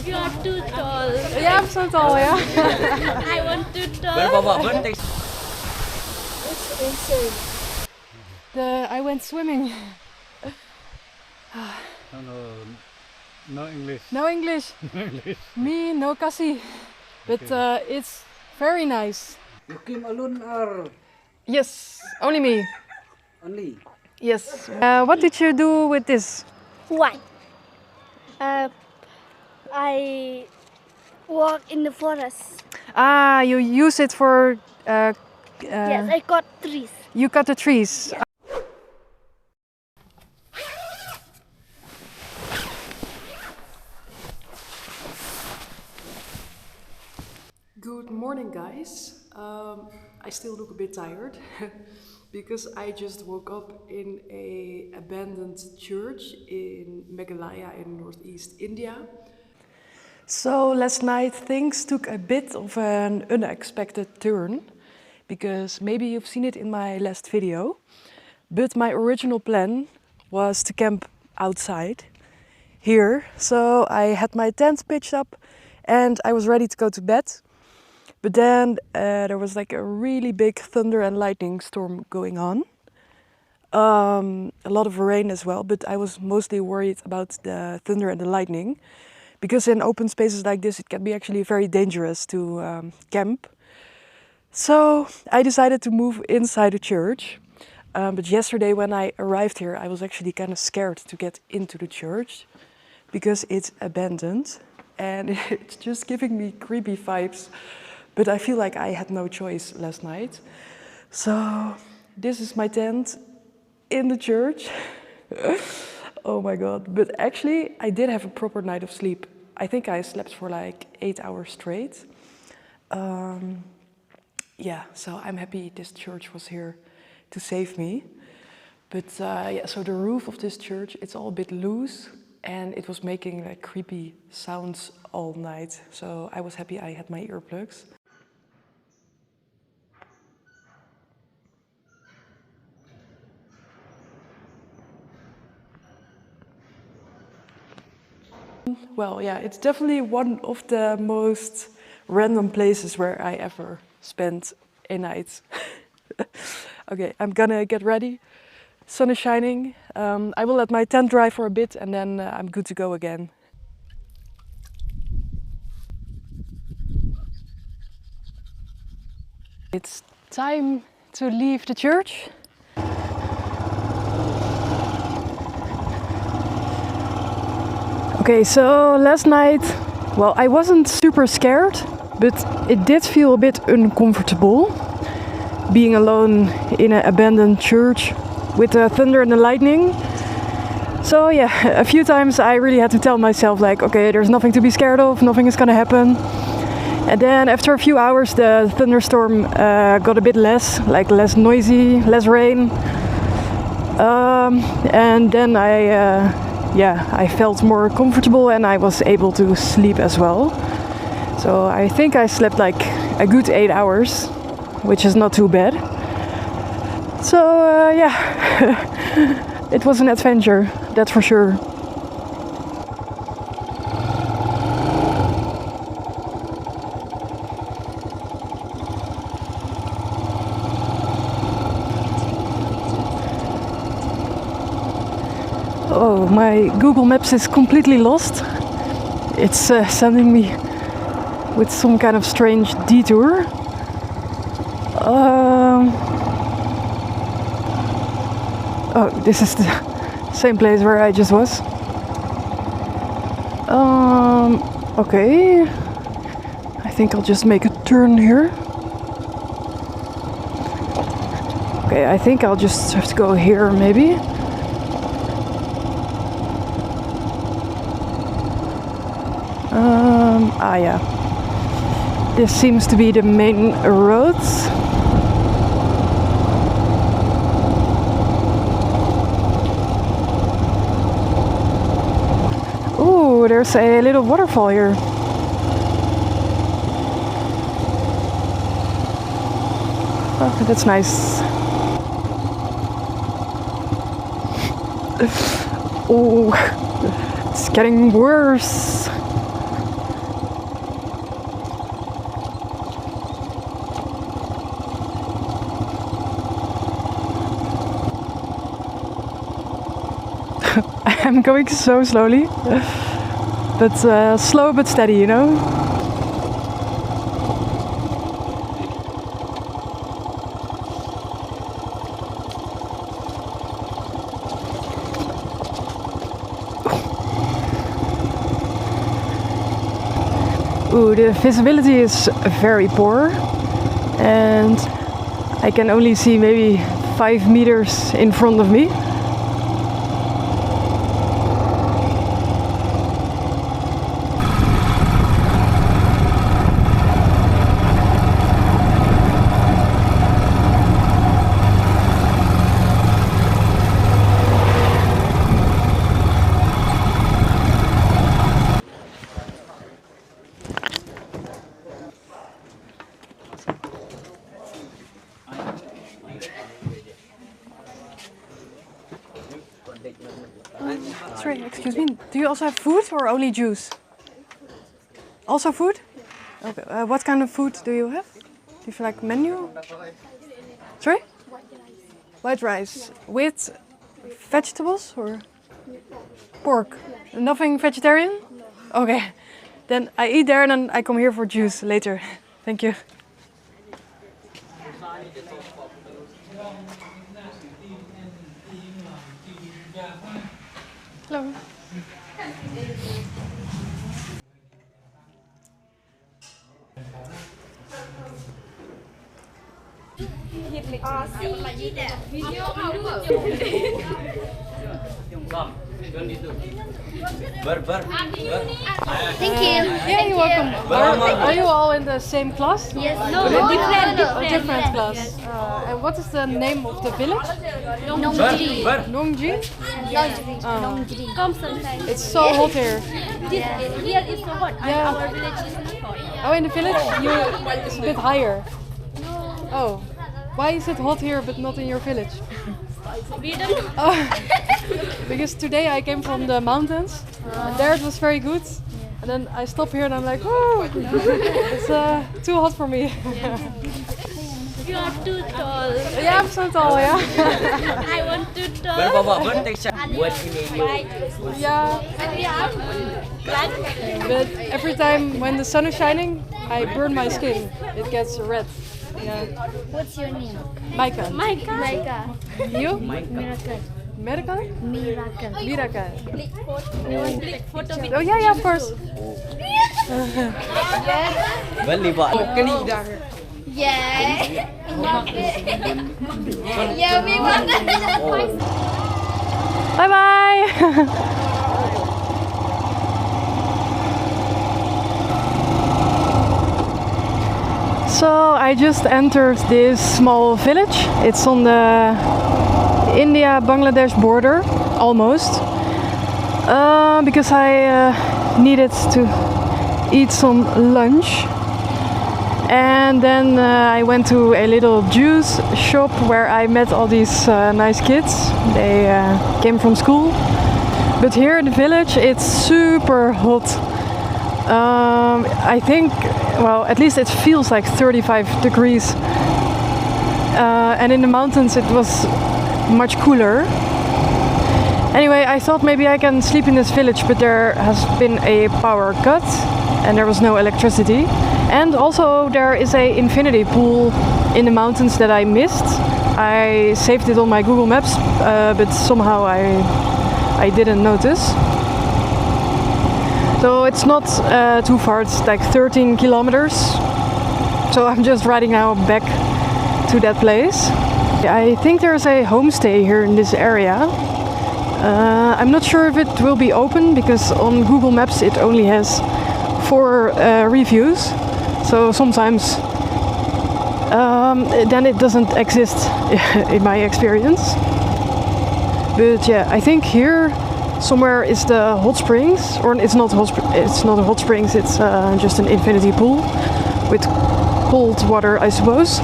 You are too tall. Yeah, I'm so tall, yeah. I want too tall. It's insane. I went swimming. No English. No English. No English. Me, no Kasi. But it's very nice. You came alone or Yes, only me. only? Yes. What did you do with this? Why? I walk in the forest. Ah, you use it for. Yes, I got trees. You cut the trees. Good morning, guys. I still look a bit tired because I just woke up in a abandoned church in Meghalaya in northeast India. So last night things took a bit of an unexpected turn because maybe you've seen it in my last video, but my original plan was to camp outside here. So I had my tent pitched up and I was ready to go to bed. But then there was like a really big thunder and lightning storm going on. A lot of rain as well, but I was mostly worried about the thunder and the lightning. Because in open spaces like this, it can be actually very dangerous to camp. So I decided to move inside the church. But yesterday when I arrived here, I was actually kind of scared to get into the church because it's abandoned and it's just giving me creepy vibes. But I feel like I had no choice last night. So this is my tent in the church. Oh my God. But actually, I did have a proper night of sleep. I think I slept for like 8 hours straight. Yeah, so I'm happy this church was here to save me. But yeah, so the roof of this church, it's all a bit loose and it was making like creepy sounds all night. So I was happy I had my earplugs. Well, yeah, it's definitely one of the most random places where I ever spent a night. Okay, I'm gonna get ready. Sun is shining. I will let my tent dry for a bit and then I'm good to go again. It's time to leave the church. Okay, so last night, well, I wasn't super scared, but it did feel a bit uncomfortable being alone in an abandoned church with the thunder and the lightning. So yeah, a few times I really had to tell myself like, okay, there's nothing to be scared of, nothing is gonna happen. And then after a few hours the thunderstorm got a bit less, like less noisy, less rain. And then I felt more comfortable and I was able to sleep as well. So I think I slept like a good 8 hours, which is not too bad. So yeah, it was an adventure, that's for sure. Oh, my Google Maps is completely lost. It's sending me with some kind of strange detour. Oh, this is the same place where I just was. Okay. I think I'll just make a turn here. Okay, I think I'll just have to go here maybe. Yeah. This seems to be the main road. Ooh, there's a little waterfall here. Oh, that's nice. Oh, it's getting worse. I'm going so slowly. But slow but steady, you know? Ooh, the visibility is very poor. And I can only see maybe 5 meters in front of me. Sorry, excuse me. Do you also have food or only juice? Also food? Okay. What kind of food do you have? Do you feel like menu? Sorry? White rice. With vegetables or pork? Nothing vegetarian? Okay. Then I eat there and then I come here for juice later. Thank you. Hello. Thank you. Yeah, you're welcome. Are you all in the same class? Yes. No, different. Different class. And what is the name of the village? Nongji. Nongji? Nongji. Come sometime. It's so hot here. Here is so hot. Yeah. Our village is not hot. Oh, in the village it's a bit higher. Oh, why is it hot here but not in your village? We don't know. Oh, because today I came from the mountains and there it was very good. And then I stop here and I'm like, oh, it's too hot for me. You are too tall. Yeah, I'm so tall, yeah. I want to tall. Yeah, but every time when the sun is shining, I burn my skin. It gets red. Yeah. What's your name? Micah. Micah. You? Miracle. Miracle? Miracle. Miracle. You want to take photo with Oh yeah, yeah, of course. Yeah. Yeah, we want to. Bye bye. So I just entered this small village. It's on the India-Bangladesh border, almost. Because I needed to eat some lunch. And then I went to a little juice shop where I met all these nice kids. They came from school. But here in the village it's super hot. I think, well, at least it feels like 35 degrees. And in the mountains it was much cooler. Anyway, I thought maybe I can sleep in this village, but there has been a power cut and there was no electricity. And also there is a infinity pool in the mountains that I missed. I saved it on my Google Maps, but somehow I didn't notice. So it's not too far, it's like 13 kilometers. So I'm just riding now back to that place. I think there's a homestay here in this area. I'm not sure if it will be open because on Google Maps it only has 4 reviews. So sometimes then it doesn't exist in my experience. But yeah, I think here somewhere is the hot springs, or it's not a hot springs. It's just an infinity pool with cold water, I suppose.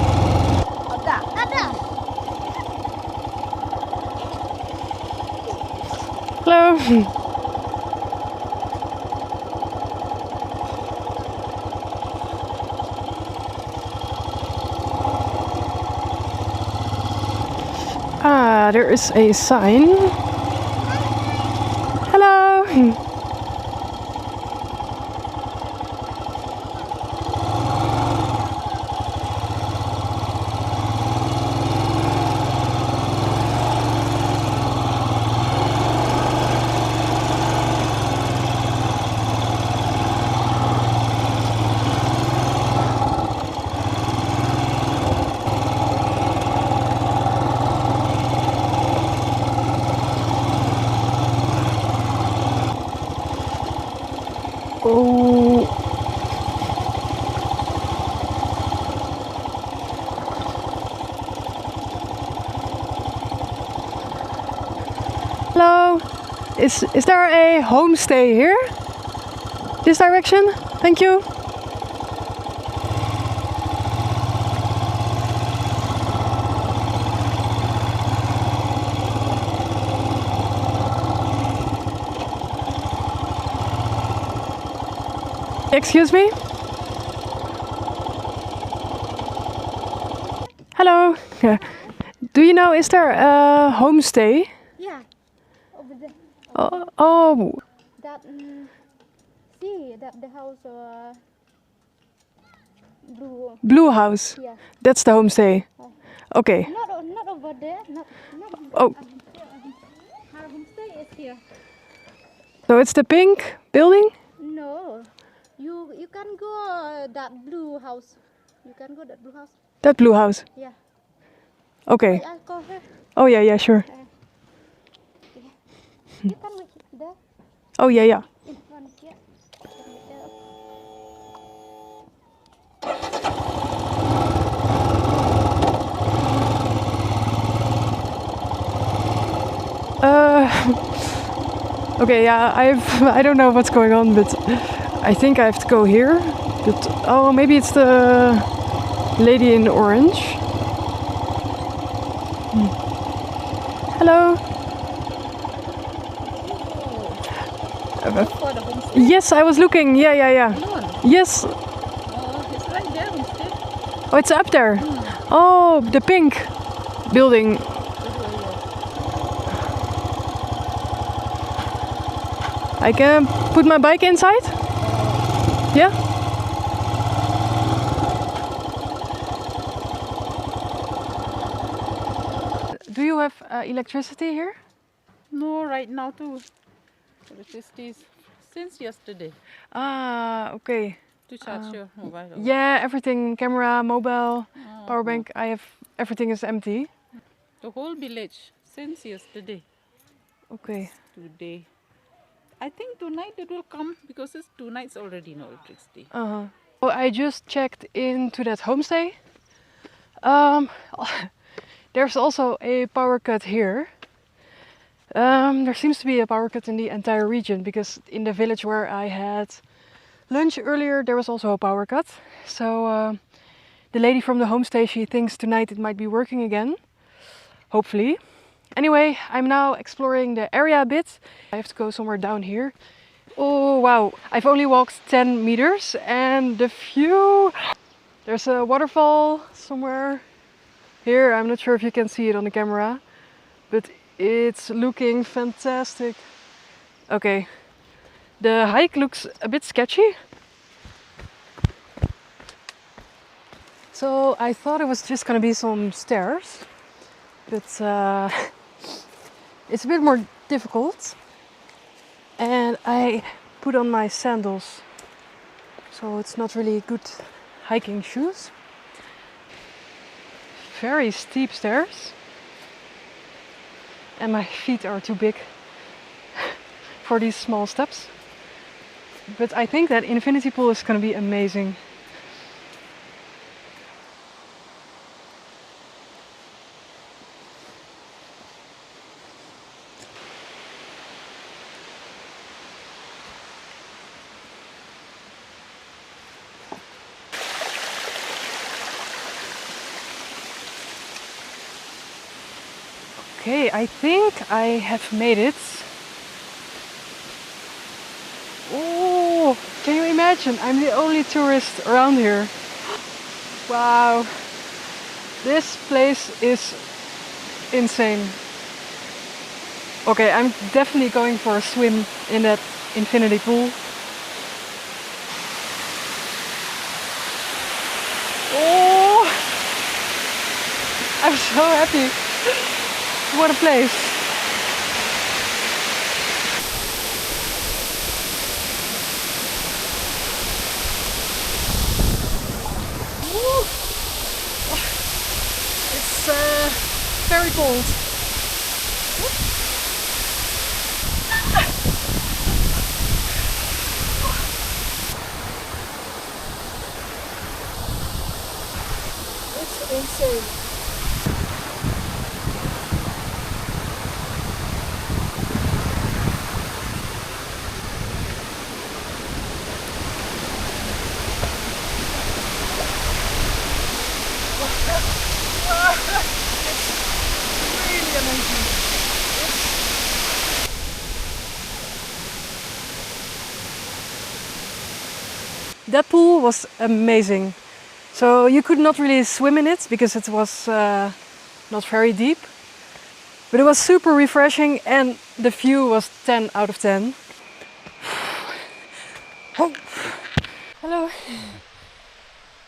Hello. Ah, there is a sign. Oh. Hello. Is there a homestay here? This direction? Thank you. Excuse me? Hello. Do you know, is there a homestay? Yeah. Over there. Oh, That see that the house blue. Blue House. Yeah. That's the homestay. Okay. Not over there. Not. Oh, Our homestay is here. so it's the pink building? No. You can go that blue house. You can go that blue house. That Blue House. Yeah. Okay. I call her. Oh yeah, sure. You can make it there Oh yeah. in front here. Okay, yeah, I don't know what's going on, but I think I have to go here. But oh, maybe it's the lady in orange. Hello. For the homestay Yes, I was looking. Yeah. alone. Yes. Oh, it's right there homestay. Oh, it's up there. Oh, the pink building. I can put my bike inside? Yeah? Do you have electricity here? No, right now too. Electricity is since yesterday Ah, okay. to charge your mobile. Yeah, everything, camera, mobile, power bank, everything is empty. The whole village since yesterday. Okay. Today. I think tonight it will come because it's 2 nights already no electricity. Oh, I just checked into that homestay. Um, there's also a power cut here. There seems to be a power cut in the entire region because in the village where I had lunch earlier, there was also a power cut. So the lady from the homestay, she thinks tonight it might be working again. Hopefully. Anyway, I'm now exploring the area a bit. I have to go somewhere down here. Oh wow, I've only walked 10 meters and the view. There's a waterfall somewhere here. I'm not sure if you can see it on the camera, but it's looking fantastic. Okay, the hike looks a bit sketchy. So I thought it was just gonna be some stairs, but it's a bit more difficult. And I put on my sandals, so it's not really good hiking shoes. Very steep stairs. And my feet are too big for these small steps. But I think that infinity pool is going to be amazing. Okay, I think I have made it. Oh, can you imagine? I'm the only tourist around here. Wow, this place is insane. Okay, I'm definitely going for a swim in that infinity pool. Oh, I'm so happy. What a place. Woo. It's very cold. insane. That pool was amazing. So you could not really swim in it because it was not very deep. But it was super refreshing and the view was 10 out of 10. Oh. Hello.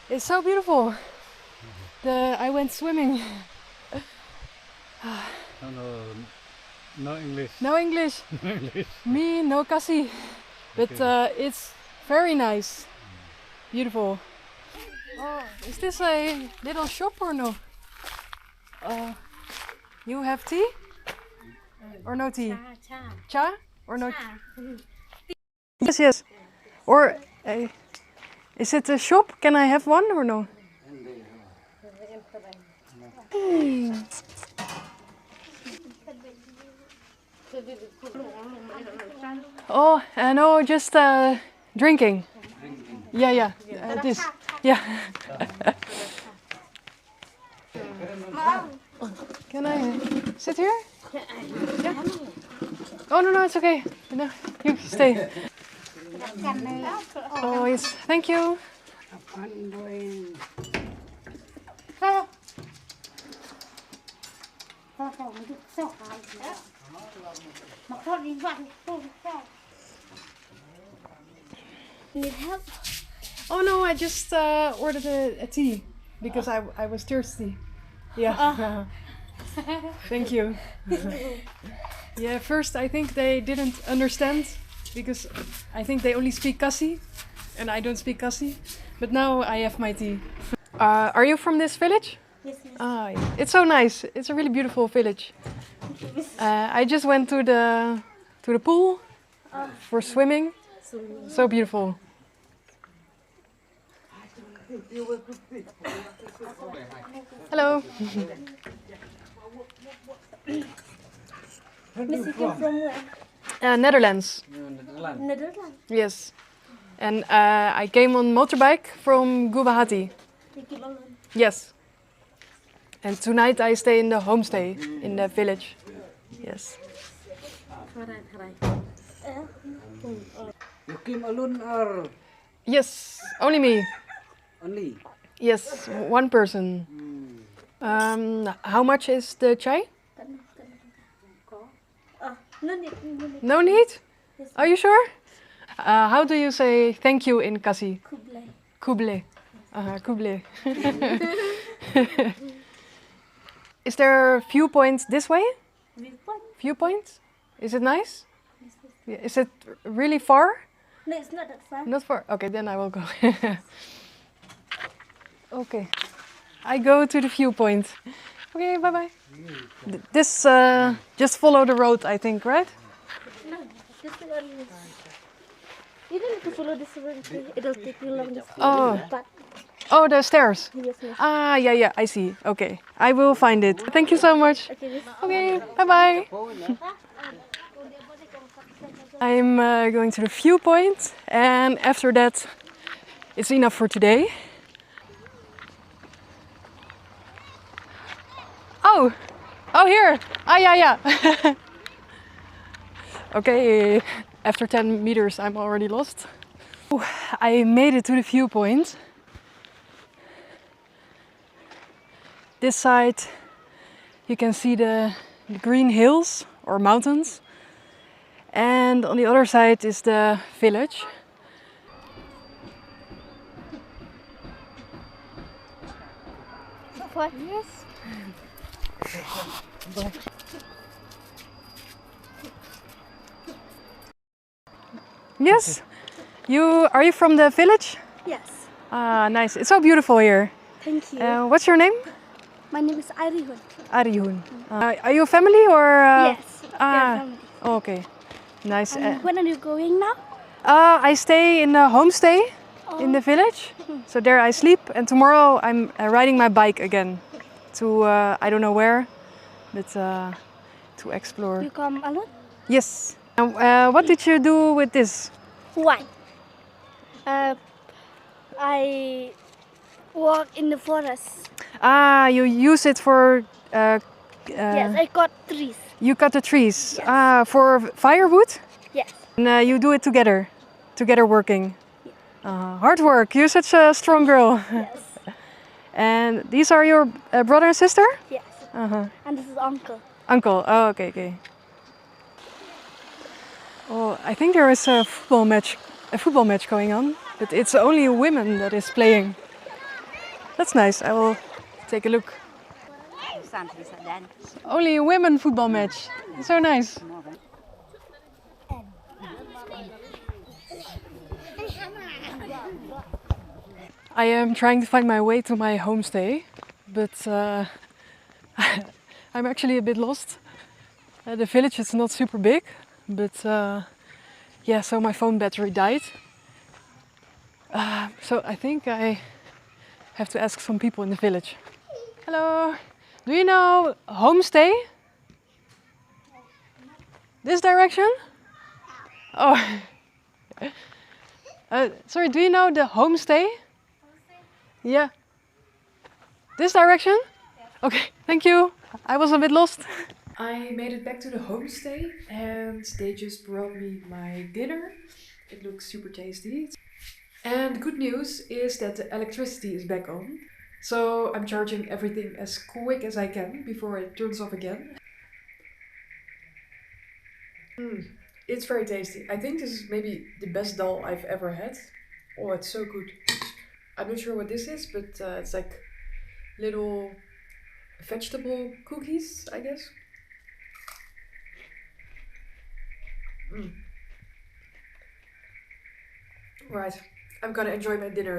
It's so beautiful. I went swimming. No English. No English. No English. Me, no Kasi. But it's very nice. Beautiful. Oh, is this a little shop or no? You have tea? Or no tea? Cha? Or no? Yes, yes. Or is it a shop? Can I have one or no? Oh, no, just drinking. Yeah, yeah. This. Yeah. Can I sit here? Yeah. Oh no, it's okay. No, you stay. Oh yes, thank you. Need help? Oh no, I just ordered a tea because I was thirsty. Yeah. Thank you. Yeah, first I think they didn't understand because I think they only speak Kasi and I don't speak Kasi. But now I have my tea. Are you from this village? Yes, yes. It's so nice. It's a really beautiful village. I just went to the pool for swimming. So beautiful. Hello. Miss, you came from where? Netherlands. Netherlands. Yes. And I came on motorbike from Guwahati. You came alone. Yes. And tonight I stay in the homestay in the village. Yes. You came alone or Yes, only me. only? Yes, one person. How much is the chai? No need, no need. No need? Are you sure? How do you say thank you in Kasi? Kublai. Kuble. Kuble. Is there a viewpoint this way? Viewpoint? Viewpoint? Is it nice? Yeah, is it really far? No, it's not that far. Not far. Okay, then I will go. Okay. I go to the viewpoint. Okay, bye bye. This just follow the road, I think, right? No, this is only. You don't need to follow this road. It'll take you long. Just Oh. But Oh, the stairs. yes, yes. Yeah, yeah, I see. Okay, I will find it. Thank you so much. Okay, miss. Okay, bye bye. I'm going to the viewpoint, and after that, it's enough for today. Oh, here. Yeah, yeah. Okay, after 10 meters, I'm already lost. Oh, I made it to the viewpoint. This side, you can see the green hills or mountains. And on the other side is the village. What? Yes. Yes. Are you from the village? Yes. Nice. It's so beautiful here. Thank you. What's your name? My name is Arihun. Arihun. Are you a family or? Yes. We are family. Okay. Nice. And when are you going now? I stay in a homestay in the village. So there I sleep, and tomorrow I'm riding my bike again to I don't know where, but to explore. You come alone? Yes. What did you do with this? Why? I walk in the forest. Ah, you use it for. Yes, I got trees. You cut the trees. Yes. Ah, for firewood. Yes. And you do it together working. Hard work. You're such a strong girl. Yes. And these are your brother and sister? Yes. Uh-huh. And this is uncle. Uncle. Oh, okay. Oh, I think there is a football match going on, but it's only women that is playing. That's nice. I will take a look. Only a women football match. So nice. I am trying to find my way to my homestay, but I'm actually a bit lost. The village is not super big, but yeah, so my phone battery died. So I think I have to ask some people in the village. Hello, do you know homestay? This direction? Oh, sorry, do you know the homestay? Yeah. This direction? Okay, thank you. I was a bit lost. I made it back to the homestay and they just brought me my dinner. It looks super tasty. And good news is that the electricity is back on. So I'm charging everything as quick as I can before it turns off again. It's very tasty. I think this is maybe the best dal I've ever had. Oh, it's so good. I'm not sure what this is, but it's like little vegetable cookies, I guess. Right, I'm gonna enjoy my dinner.